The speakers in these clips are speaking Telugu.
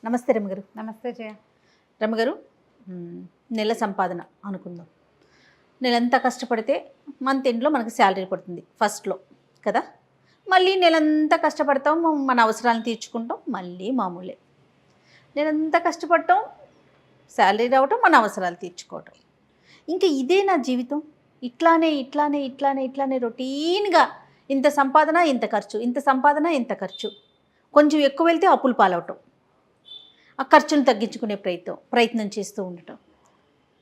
నమస్తే రమగారు. నమస్తే జయ. రమగారు, నెల సంపాదన అనుకుందాం. నెలంతా కష్టపడితే మంత్ ఎండ్లో మనకు శాలరీ పడుతుంది ఫస్ట్లో కదా. మళ్ళీ నెలంతా కష్టపడతాం, మన అవసరాలను తీర్చుకుంటాం, మళ్ళీ మామూలే. నెలంతా కష్టపడటం, శాలరీ రావటం, మన అవసరాలు తీర్చుకోవటం. ఇంకా ఇదే నా జీవితం. ఇట్లానే ఇట్లానే ఇట్లానే ఇట్లానే రొటీన్గా ఇంత సంపాదన ఇంత ఖర్చు, ఇంత సంపాదన ఇంత ఖర్చు. కొంచెం ఎక్కువ వెళ్తే అప్పులు పాలవటం, ఆ ఖర్చును తగ్గించుకునే ప్రయత్నం చేస్తూ ఉండటం.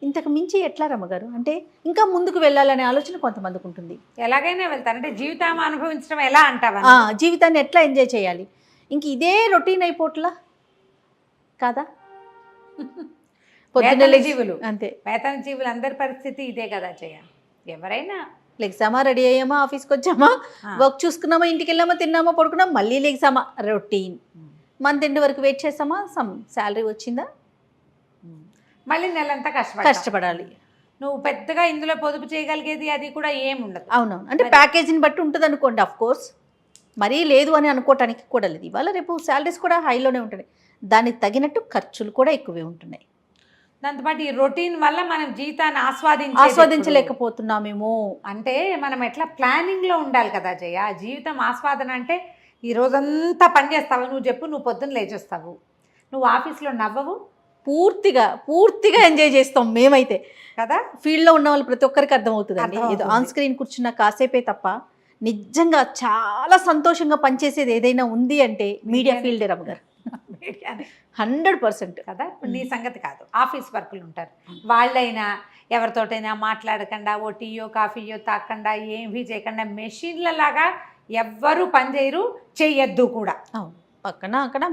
ఇంతకు మించి ఎట్లా రమ్మగారు? అంటే ఇంకా ముందుకు వెళ్ళాలనే ఆలోచన కొంతమందికి ఉంటుంది. ఎలాగైనా వెళ్తాను అంటే జీవితం అనుభవించడం ఎలా అంటావా? జీవితాన్ని ఎట్లా ఎంజాయ్ చేయాలి? ఇంక ఇదే రొటీన్ అయిపోట్లా కాదా? పొద్దున్న జీవులు అంతే, వేతన జీవులు అందరి పరిస్థితి ఇదే కదా జయ. ఎవరైనా లెగ్సామా, రెడీ అయ్యామా, ఆఫీస్కి వచ్చామా, వర్క్ చూసుకున్నామా, ఇంటికి వెళ్ళామా, తిన్నామా, పడుకున్నామా, మళ్ళీ లెగ్సామా, రొటీన్. మంత్ ఎండ్ వరకు వెయిట్ చేస్తామా, శాలరీ వచ్చిందా, మళ్ళీ నెలంతా కష్టపడాలి. నువ్వు పెద్దగా ఇందులో పొదుపు చేయగలిగేది అది కూడా ఏముండదు. అవునవును, అంటే ప్యాకేజీని బట్టి ఉంటుంది అనుకోండి. ఆఫ్ కోర్స్ మరీ లేదు అని అనుకోవటానికి కూడా లేదు. ఇవాళ రేపు శాలరీస్ కూడా హైలోనే ఉంటున్నాయి, దానికి తగినట్టు ఖర్చులు కూడా ఎక్కువే ఉంటున్నాయి. దాంతోపాటు ఈ రొటీన్ వల్ల మనం జీవితాన్ని ఆస్వాదించలేకపోతున్నామేమో. అంటే మనం ఎట్లా ప్లానింగ్లో ఉండాలి కదా జయ. జీవితం ఆస్వాదన అంటే ఈ రోజంతా పని చేస్తావు. నువ్వు చెప్పు, నువ్వు పొద్దున్న లేచేస్తావు, నువ్వు ఆఫీస్లో నవ్వవు, పూర్తిగా ఎంజాయ్ చేస్తాం మేమైతే కదా. ఫీల్డ్లో ఉన్న వాళ్ళు ప్రతి ఒక్కరికి అర్థమవుతుందండి. ఏదో ఆన్ స్క్రీన్ కూర్చున్న కాసేపే తప్ప నిజంగా చాలా సంతోషంగా పనిచేసేది ఏదైనా ఉంది అంటే మీడియా ఫీల్డ్ రమ్మగారు. 100% కదా. నీ సంగతి కాదు, ఆఫీస్ వర్కులు ఉంటారు, వాళ్ళైనా ఎవరితోటైనా మాట్లాడకుండా, ఓ టీయో కాఫీయో తాకుండా, ఏమీ చేయకుండా మెషిన్లలాగా ఎవ్వరూ పనిచేయరు, చెయ్యొద్దు కూడా. అవును, పక్కన అక్కడ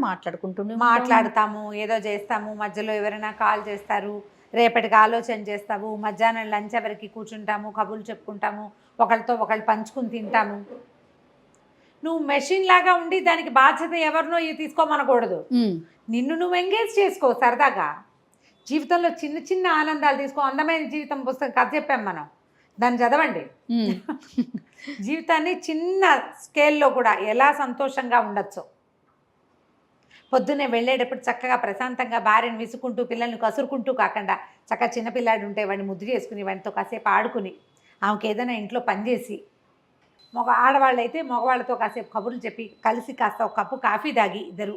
మాట్లాడతాము, ఏదో చేస్తాము, మధ్యలో ఎవరైనా కాల్ చేస్తారు, రేపటికి ఆలోచన చేస్తాము, మధ్యాహ్నం లంచ్ ఎవరికి కూర్చుంటాము, కబుర్లు చెప్పుకుంటాము, ఒకళ్ళతో ఒకళ్ళు పంచుకుని తింటాము. నువ్వు మెషిన్ లాగా ఉండి దానికి బాధ్యత ఎవరినో తీసుకోమనకూడదు. నిన్ను నువ్వు ఎంగేజ్ చేసుకో సరదాగా. జీవితంలో చిన్న చిన్న ఆనందాలు తీసుకో. అందమైన జీవితం పుస్తకం కథ చెప్పాం మనం, దాన్ని చదవండి. జీవితాన్ని చిన్న స్కేల్లో కూడా ఎలా సంతోషంగా ఉండొచ్చు. పొద్దున్నే వెళ్ళేటప్పుడు చక్కగా ప్రశాంతంగా భార్యను విసుకుంటూ, పిల్లల్ని కసురుకుంటూ కాకుండా చక్కగా చిన్నపిల్లాడు ఉంటే వాడిని ముద్దు చేసుకుని వాడితో కాసేపు ఆడుకుని, ఆమెకి ఏదైనా ఇంట్లో పనిచేసి, ఆడవాళ్ళు అయితే మగవాళ్ళతో కాసేపు కబుర్లు చెప్పి, కలిసి కాస్త ఒక కప్పు కాఫీ తాగి ఇద్దరు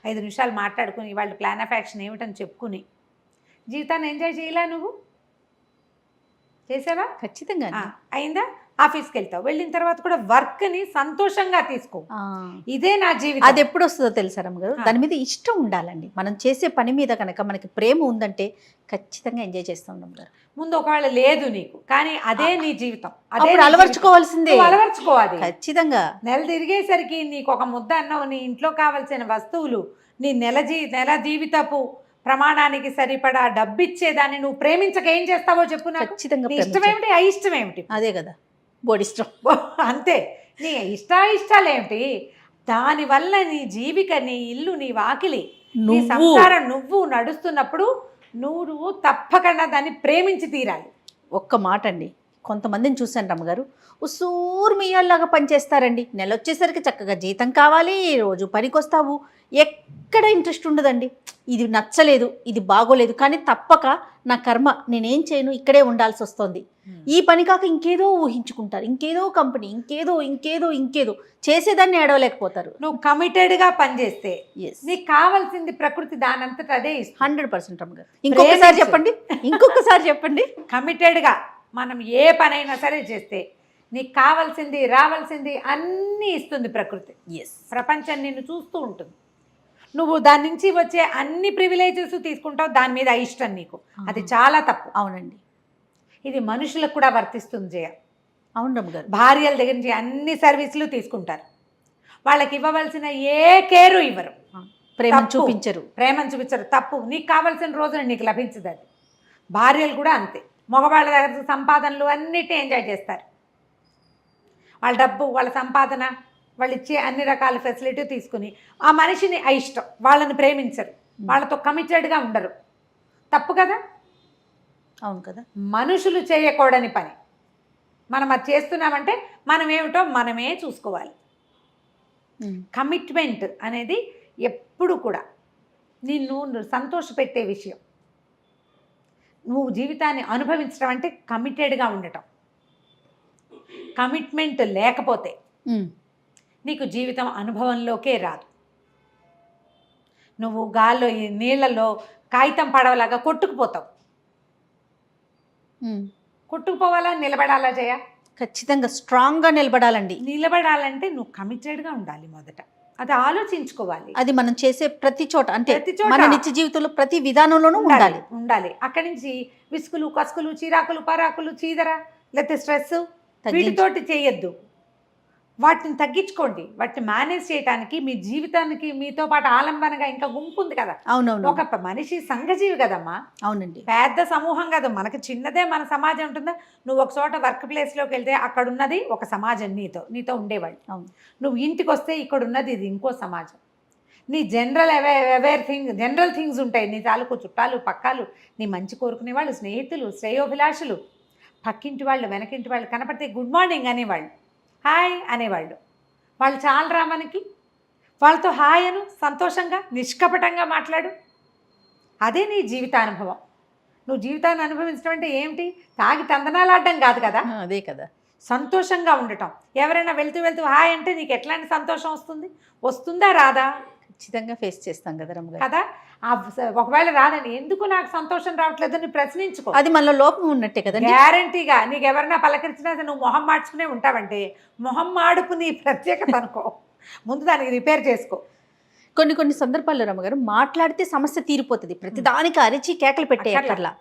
5 నిమిషాలు మాట్లాడుకుని వాళ్ళ ప్లాన్ ఆఫ్ యాక్షన్ ఏమిటని చెప్పుకుని జీవితాన్ని ఎంజాయ్ చేయలే? నువ్వు చేసావా? ఖచ్చితంగా అయిందా? ఆఫీస్కి వెళ్తావు, వెళ్ళిన తర్వాత కూడా వర్క్ని సంతోషంగా తీసుకో. ఇదే నా జీవితం. అది ఎప్పుడు వస్తుందో తెలుసా రమ్మగారు? దాని మీద ఇష్టం ఉండాలండి. మనం చేసే పని మీద కనుక మనకి ప్రేమ ఉందంటే ఖచ్చితంగా ఎంజాయ్ చేస్తాం రమ్మగారు. ముందు ఒకవేళ లేదు నీకు, కానీ అదే నీ జీవితం, అదే అలవర్చుకోవాల్సిందే. అలవర్చుకోవాలి ఖచ్చితంగా. నెల తిరిగేసరికి నీకు ఒక ముద్ద అన్నం, నీ ఇంట్లో కావాల్సిన వస్తువులు, నీ నెల జీవితపు ప్రమాణానికి సరిపడా డబ్బిచ్చేదాన్ని నువ్వు ప్రేమించక ఏం చేస్తావో చెప్పు నాకు. ఖచ్చితంగా ఇష్టమేమిటి, అయిష్టం ఏమిటి? అదే కదా బోడిష్టం. అంతే. నీ ఇష్టాలేమిటి? దానివల్ల నీ జీవిక, నీ ఇల్లు, నీ వాకిలి, నీ సంసారం నువ్వు నడుస్తున్నప్పుడు నువ్వు తప్పకుండా దాన్ని ప్రేమించి తీరాలి. ఒక్క మాట అండి, కొంతమందిని చూశాను రమ్మగారు, ఉసూరు మియ్యాల్లాగా పనిచేస్తారండి. నెల వచ్చేసరికి చక్కగా జీతం కావాలి, రోజు పనికొస్తావు, ఎక్కడ ఇంట్రెస్ట్ ఉండదండి. ఇది నచ్చలేదు, ఇది బాగోలేదు, కానీ తప్పక నా కర్మ, నేనేం చేయను, ఇక్కడే ఉండాల్సి వస్తుంది. ఈ పని కాక ఇంకేదో ఊహించుకుంటారు, ఇంకేదో కంపెనీ, ఇంకేదో చేసేదాన్ని ఏడవలేకపోతారు. నువ్వు కమిటెడ్గా పనిచేస్తే నీకు కావాల్సింది ప్రకృతి దానంతట అదే 100% రమ్మగారు. ఇంకొకసారి చెప్పండి. కమిటెడ్గా మనం ఏ పనైనా సరే చేస్తే నీకు కావాల్సింది, రావాల్సింది అన్నీ ఇస్తుంది ప్రకృతి. ప్రపంచం నిన్ను చూస్తూ ఉంటుంది. నువ్వు దాని నుంచి వచ్చే అన్ని ప్రివిలేజెస్ తీసుకుంటావు, దాని మీద ఇష్టం నీకు. అది చాలా తప్పు. అవునండి, ఇది మనుషులకు కూడా వర్తిస్తుంది జయ. అవును రమ్మగారు. భార్యల దగ్గర నుంచి అన్ని సర్వీసులు తీసుకుంటారు, వాళ్ళకి ఇవ్వవలసిన ఏ కేరు ఇవ్వరు, ప్రేమను చూపించరు. తప్పు. నీకు కావాల్సిన రోజున నీకు లభించదు. అది భార్యలు కూడా అంతే. మగవాళ్ళ దగ్గర సంపాదనలు అన్నిటినీ ఎంజాయ్ చేస్తారు. వాళ్ళ డబ్బు, వాళ్ళ సంపాదన, వాళ్ళు ఇచ్చే అన్ని రకాల ఫెసిలిటీ తీసుకుని ఆ మనిషిని అయిష్టం, వాళ్ళని ప్రేమించరు, వాళ్ళతో కమిటెడ్గా ఉండరు. తప్పు కదా. అవును కదా. మనుషులు చేయకూడని పని మనం అది చేస్తున్నామంటే మనం ఏమిటో మనమే చూసుకోవాలి. కమిట్మెంట్ అనేది ఎప్పుడు కూడా నిన్ను సంతోషపెట్టే విషయం. నువ్వు జీవితాన్ని అనుభవించడం అంటే కమిటెడ్గా ఉండటం. కమిట్మెంట్ లేకపోతే నీకు జీవితం అనుభవంలోకే రాదు. నువ్వు గాల్లో ఈ నీళ్ళలో కాగితం పడవలాగా కొట్టుకుపోతావు. కొట్టుకుపోవాలా, నిలబడాలా జయ? ఖచ్చితంగా స్ట్రాంగ్గా నిలబడాలండి. నిలబడాలంటే నువ్వు కమిటెడ్గా ఉండాలి. మొదట అది ఆలోచించుకోవాలి. అది మనం చేసే ప్రతి చోట, అంటే ప్రతి చోట. మన నిత్య జీవితంలో ప్రతి విధానంలోనూ ఉండాలి. ఉండాలి. అక్కడి నుంచి విసుకులు, కసుకులు, చిరాకులు, పరాకులు, చీదర, లేకపోతే స్ట్రెస్ వీటితోటి చేయొద్దు. వాటిని తగ్గించుకోండి. వాటిని మేనేజ్ చేయడానికి మీ జీవితానికి మీతో పాటు ఆలంబనగా ఇంకా గుంపు ఉంది కదా. అవునవును. ఒక మనిషి సంఘజీవి కదమ్మా. అవునండి. పెద్ద సమూహం కదా, మనకి చిన్నదే మన సమాజం ఉంటుందా. నువ్వు ఒక చోట వర్క్ ప్లేస్లోకి వెళ్తే అక్కడ ఉన్నది ఒక సమాజం, నీతో ఉండేవాళ్ళు. అవును. నువ్వు ఇంటికి వస్తే ఇక్కడ ఉన్నది ఇది ఇంకో సమాజం. నీ జనరల్ థింగ్స్ ఉంటాయి. నీ తాలూకు చుట్టాలు, పక్కాలు, నీ మంచి కోరుకునే వాళ్ళు, స్నేహితులు, శ్రేయోభిలాషులు, పక్కింటి వాళ్ళు, వెనకింటి వాళ్ళు కనపడితే గుడ్ మార్నింగ్ అనేవాళ్ళు, హాయ్ అనేవాళ్ళు. వాళ్ళు చాలరా మనకి. వాళ్ళతో హాయ్ అను, సంతోషంగా నిష్కపటంగా మాట్లాడు. అదే నీ జీవితానుభవం. నువ్వు జీవితాన్ని అనుభవించడం అంటే ఏమిటి? తాగి తందనాలు ఆడడం కాదు కదా. అదే కదా. సంతోషంగా ఉండటం. ఎవరైనా వెళ్తూ హాయ్ అంటే నీకు ఎట్లాంటి సంతోషం వస్తుంది? వస్తుందా, రాదా? ఖచ్చితంగా ఫేస్ చేస్తాం కదా రమ్మగారు. కదా. ఒకవేళ రాదని ఎందుకు నాకు సంతోషం రావట్లేదు అని ప్రశ్నించుకో. అది మనలో లోపం ఉన్నట్టే కదండి. గ్యారంటీగా నీకు ఎవరైనా పలకరించినా నువ్వు మొహం మార్చుకునే ఉంటావంటే మొహం మాడుపు నీ ప్రత్యేకత అనుకో. ముందు దానికి రిపేర్ చేసుకో. కొన్ని సందర్భాల్లో రమ్మగారు మాట్లాడితే సమస్య తీరిపోతుంది. ప్రతిదానికి అరిచి కేకలు పెట్టే అక్కర్లా.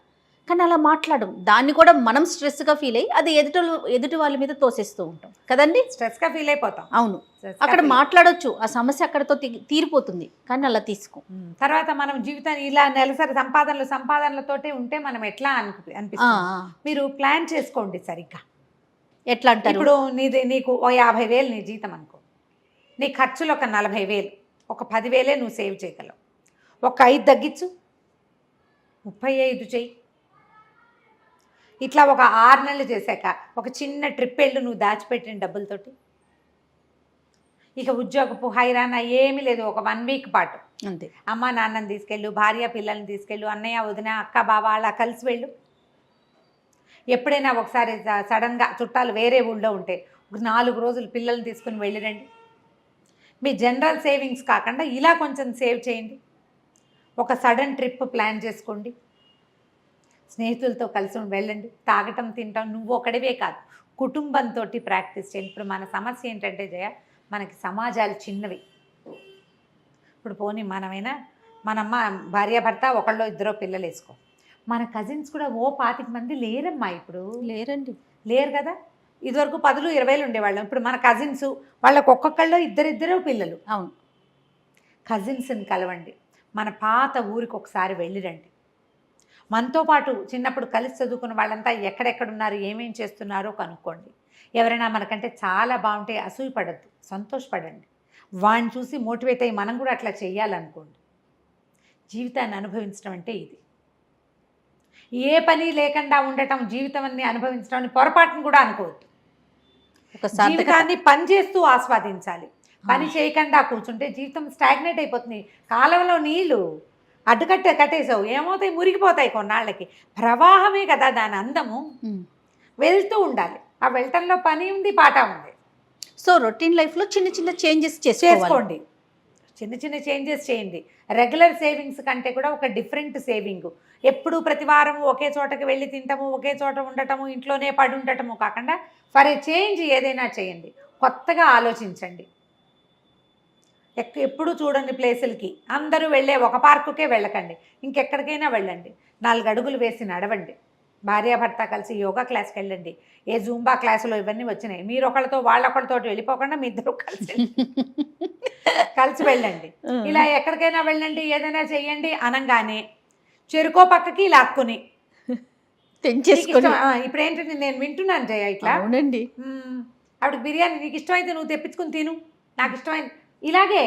కానీ అలా మాట్లాడడం, దాన్ని కూడా మనం స్ట్రెస్గా ఫీల్ అయ్యి అది ఎదుటి వాళ్ళ మీద తోసేస్తూ ఉంటాం కదండి. స్ట్రెస్గా ఫీల్ అయిపోతాం. అవును. అక్కడ మాట్లాడొచ్చు, ఆ సమస్య అక్కడతో తీరిపోతుంది. కానీ అలా తీసుకో. తర్వాత మనం జీవితాన్ని ఇలా నెలసరి సంపాదనలతోటే ఉంటే మనం ఎట్లా అనిపిస్తుంది. మీరు ప్లాన్ చేసుకోండి సరిగ్గా. ఎట్లా అంటారు? ఇప్పుడు నీకు 50,000 నీ జీతం అనుకో. నీ ఖర్చులు ఒక 40,000, ఒక 10,000 నువ్వు సేవ్ చేయగలవు. ఒక 5 తగ్గించు, 35 చెయ్యి. ఇట్లా ఒక 6 నెలలు చేశాక ఒక చిన్న ట్రిప్ వెళ్ళు నువ్వు దాచిపెట్టిన డబ్బులతోటి. ఇక ఉద్యోగపు హైరానా ఏమీ లేదు. ఒక 1 వీక్ పాటు అంతే. అమ్మ నాన్నని తీసుకెళ్ళు, భార్య పిల్లల్ని తీసుకెళ్ళు, అన్నయ్య వదిన అక్క బావ అలా కలిసి వెళ్ళు. ఎప్పుడైనా ఒకసారి సడన్గా చుట్టాలు వేరే ఊళ్ళో ఉంటే ఒక 4 రోజులు పిల్లల్ని తీసుకుని వెళ్ళిరండి. మీ జనరల్ సేవింగ్స్ కాకుండా ఇలా కొంచెం సేవ్ చేయండి. ఒక సడన్ ట్రిప్ ప్లాన్ చేసుకోండి. స్నేహితులతో కలిసి వెళ్ళండి. తాగటం తినటం నువ్వు ఒకడివే కాదు, కుటుంబంతో ప్రాక్టీస్ చేయండి. ఇప్పుడు మన సమస్య ఏంటంటే జయ, మనకి సమాజాలు చిన్నవి. ఇప్పుడు పోనీ మనమైనా మనమ్మ భార్యాభర్త ఒకళ్ళో ఇద్దరో పిల్లలు వేసుకో. మన కజిన్స్ కూడా 25 మంది లేరమ్మా. ఇప్పుడు లేరు కదా. ఇదివరకు 10, 20 ఉండేవాళ్ళం. ఇప్పుడు మన కజిన్స్ వాళ్ళకు ఒక్కొక్కళ్ళు ఇద్దరు పిల్లలు. అవును. కజిన్స్ని కలవండి. మన పాత ఊరికి ఒకసారి వెళ్ళిరండి. మనతో పాటు చిన్నప్పుడు కలిసి చదువుకున్న వాళ్ళంతా ఎక్కడెక్కడున్నారు, ఏమేం చేస్తున్నారో కనుక్కోండి. ఎవరైనా మనకంటే చాలా బాగుంటే అసూయపడద్దు, సంతోషపడండి. వాడిని చూసి మోటివేట్ అయ్యి మనం కూడా అట్లా చేయాలనుకోండి. జీవితాన్ని అనుభవించడం అంటే ఇది. ఏ పని లేకుండా ఉండటం జీవితాన్ని అనుభవించడం అని పొరపాటును కూడా అనుకోవద్దు. జీవితాన్ని పని చేస్తూ ఆస్వాదించాలి. పని చేయకుండా కూర్చుంటే జీవితం స్టాగ్నేట్ అయిపోతుంది. కాలంలో నీళ్లు కట్టేసావు, ఏమవుతాయి? మురిగిపోతాయి కొన్నాళ్ళకి. ప్రవాహమే కదా దాని అందము. వెళ్తూ ఉండాలి. ఆ వెళ్ళటంలో పని ఉంది, పాట ఉంది. సో రొటీన్ లైఫ్లో చిన్న చేంజెస్ చేసుకోండి. చిన్న చేంజెస్ చేయండి. రెగ్యులర్ సేవింగ్స్ కంటే కూడా ఒక డిఫరెంట్ సేవింగ్. ఎప్పుడు ప్రతి వారం ఒకే చోటకి వెళ్ళి తింటాము, ఒకే చోట ఉండటము, ఇంట్లోనే పడి ఉండటము కాకుండా ఫర్ ఏ చేంజ్ ఏదైనా చేయండి. కొత్తగా ఆలోచించండి. ఎప్పుడు చూడండి ప్లేసులకి. అందరూ వెళ్ళే ఒక పార్కుకే వెళ్ళకండి, ఇంకెక్కడికైనా వెళ్ళండి. 4 అడుగులు వేసి నడవండి. భార్యాభర్త కలిసి యోగా క్లాస్కి వెళ్ళండి. ఏ జూంబా క్లాసులో ఇవన్నీ వచ్చినాయి. మీరు ఒకళ్ళతో వాళ్ళొకళ్ళతో వెళ్ళిపోకుండా మీ ఇద్దరు కలిసి వెళ్ళండి. ఇలా ఎక్కడికైనా వెళ్ళండి, ఏదైనా చెయ్యండి అనగానే చెరుకో పక్కకి లాక్కుని ఇప్పుడు ఏంటంటే నేను వింటున్నాను జయ ఇట్లా. అవునండి. ఆవిడకి బిర్యానీ నీకు ఇష్టమైతే నువ్వు తెప్పించుకుని తిను, నాకు ఇష్టమైంది. ఇలాగే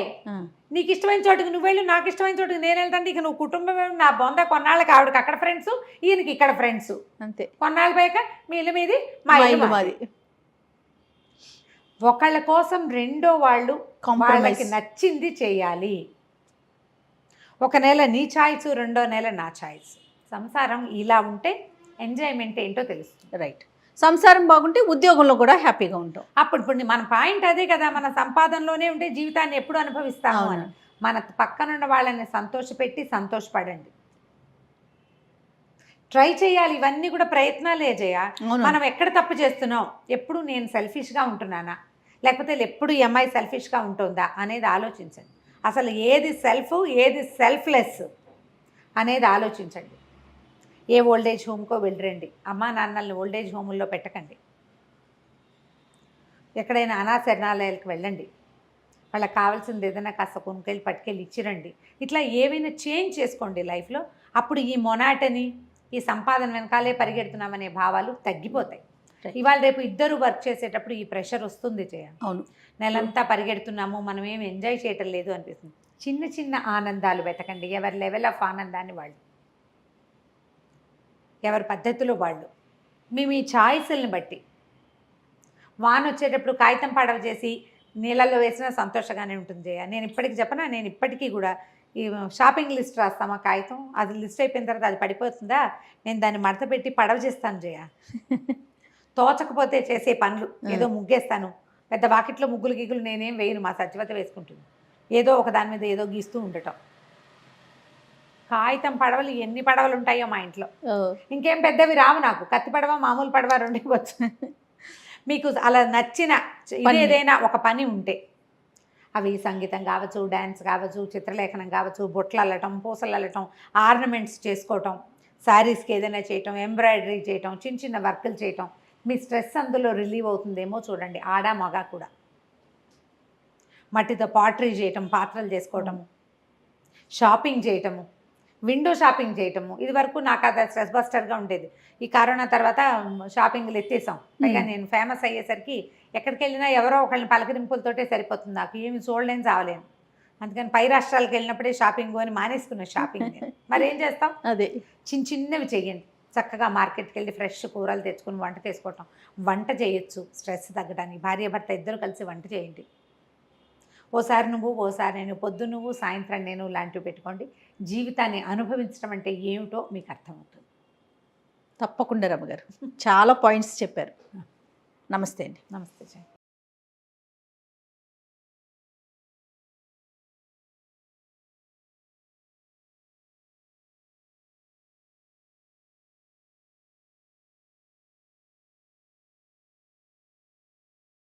నీకు ఇష్టమైన చోటుకి నువ్వు వెళ్ళు, నాకు ఇష్టమైన చోటుకి నేను వెళ్తాను. ఇక నువ్వు కుటుంబం నా బొంద. కొన్నాళ్ళకి ఆవిడకి అక్కడ ఫ్రెండ్స్, ఈయనకి ఇక్కడ ఫ్రెండ్స్. అంతే. కొన్నాళ్ళ పైక మీ ఇల్లు మీది, మా ఇల్లు మాది. ఒకళ్ళ కోసం రెండో వాళ్ళు వాళ్ళకి నచ్చింది చేయాలి. ఒక నెల నీ ఛాయిస్, రెండో నెల నా ఛాయిస్. సంసారం ఇలా ఉంటే ఎంజాయ్మెంట్ ఏంటో తెలుస్తుంది. రైట్. సంసారం బాగుంటే ఉద్యోగంలో కూడా హ్యాపీగా ఉంటాం. ఇప్పుడు మన పాయింట్ అదే కదా, మన సంపాదనలోనే ఉంటే జీవితాన్ని ఎప్పుడు అనుభవిస్తాము అని. మన పక్కనున్న వాళ్ళని సంతోషపెట్టి సంతోషపడండి, ట్రై చేయాలి. ఇవన్నీ కూడా ప్రయత్నాలే జయ. మనం ఎక్కడ తప్పు చేస్తున్నాం, ఎప్పుడు నేను సెల్ఫిష్గా ఉంటున్నానా, లేకపోతే ఎప్పుడు ఈ అమ్మాయి సెల్ఫిష్గా ఉంటుందా అనేది ఆలోచించండి. అసలు ఏది సెల్ఫ్, ఏది సెల్ఫ్లెస్ అనేది ఆలోచించండి. ఏ ఓల్డేజ్ హోమ్కో వెళ్ళరండి, అమ్మా నాన్నల్ని ఓల్డేజ్ హోముల్లో పెట్టకండి. ఎక్కడైనా అనాశరణాలయాలకు వెళ్ళండి, వాళ్ళకి కావాల్సింది ఏదైనా కాస్త కొనుకెళ్ళి పట్టుకెళ్ళి ఇచ్చిరండి. ఇట్లా ఏవైనా చేంజ్ చేసుకోండి లైఫ్లో. అప్పుడు ఈ మొనాటని, ఈ సంపాదన వెనకాలే పరిగెడుతున్నామనే భావాలు తగ్గిపోతాయి. ఇవాళ రేపు ఇద్దరు వర్క్ చేసేటప్పుడు ఈ ప్రెషర్ వస్తుంది చేయాలి. అవును, నెలంతా పరిగెడుతున్నాము, మనం ఏం ఎంజాయ్ చేయటం లేదు అనిపిస్తుంది. చిన్న చిన్న ఆనందాలు వెతకండి. ఎవరి లెవెల్ ఆఫ్ ఆనందాన్ని వాళ్ళు, ఎవరి పద్ధతిలో వాళ్ళు, మీ ఛాయిస్ని బట్టి. వాన వచ్చేటప్పుడు కాగితం పడవ చేసి నీళ్ళల్లో వేసినా సంతోషంగానే ఉంటుంది జయ. నేను ఇప్పటికి చెప్పనా, నేను ఇప్పటికీ కూడా ఈ షాపింగ్ లిస్ట్ రాస్తామా కాగితం, అది లిస్ట్ అయిపోయిన తర్వాత అది పడిపోతుందా, నేను దాన్ని మడత పెట్టి పడవ చేస్తాను జయ. తోచకపోతే చేసే పనులు, ఏదో ముగ్గేస్తాను, పెద్ద వాకిట్లో ముగ్గులు గిగ్గులు నేనేం వేయను, మా సత్యవత వేసుకుంటుంది. ఏదో ఒక దాని మీద ఏదో గీస్తూ ఉండటం. కాగితం పడవలు ఎన్ని పడవలు ఉంటాయో మా ఇంట్లో. ఇంకేం పెద్దవి రావు నాకు, కత్తి పడవ మామూలు పడవ రెండే వచ్చు. మీకు అలా నచ్చిన ఏదైనా ఒక పని ఉంటే, అవి సంగీతం కావచ్చు, డ్యాన్స్ కావచ్చు, చిత్రలేఖనం కావచ్చు, బొట్లు అల్లటం, పూసలు అల్లటం, ఆర్నమెంట్స్ చేసుకోవటం, శారీస్కి ఏదైనా చేయటం, ఎంబ్రాయిడరీ చేయటం, చిన్న చిన్న వర్కులు చేయటం, మీ స్ట్రెస్ అందులో రిలీవ్ అవుతుందేమో చూడండి. ఆడ మగ కూడా. మట్టితో పాటరీ చేయటం, పాత్రలు చేసుకోవటము, షాపింగ్ చేయటము, విండో షాపింగ్ చేయటము. ఇది వరకు నాకు అది స్ట్రెస్ బస్టర్గా ఉండేది. ఈ కరోనా తర్వాత షాపింగ్లు ఎత్తేసాం. పైగా నేను ఫేమస్ అయ్యేసరికి ఎక్కడికి వెళ్ళినా ఎవరో ఒకళ్ళని పలకరింపులతోటే సరిపోతుంది, నాకు ఏమి చూడలేని చావలేను. అందుకని పై రాష్ట్రాలకు వెళ్ళినప్పుడే షాపింగ్ అని మానేసుకున్న షాపింగ్. మరి ఏం చేస్తాం, అదే చిన్న చిన్నవి చెయ్యండి. చక్కగా మార్కెట్కి వెళ్ళి ఫ్రెష్ కూరలు తెచ్చుకుని వంట చేసుకోవటం. వంట చేయొచ్చు స్ట్రెస్ తగ్గడానికి. భార్య భర్త ఇద్దరు కలిసి వంట చేయండి. ఓసారి నువ్వు, ఓసారి నేను, పొద్దు నువ్వు, సాయంత్రం నేను లాంటివి పెట్టుకోండి. జీవితాన్ని అనుభవించడం అంటే ఏమిటో మీకు అర్థమవుతుంది. తప్పకుండా రమ్మగారు, చాలా పాయింట్స్ చెప్పారు. నమస్తే అండి. నమస్తే.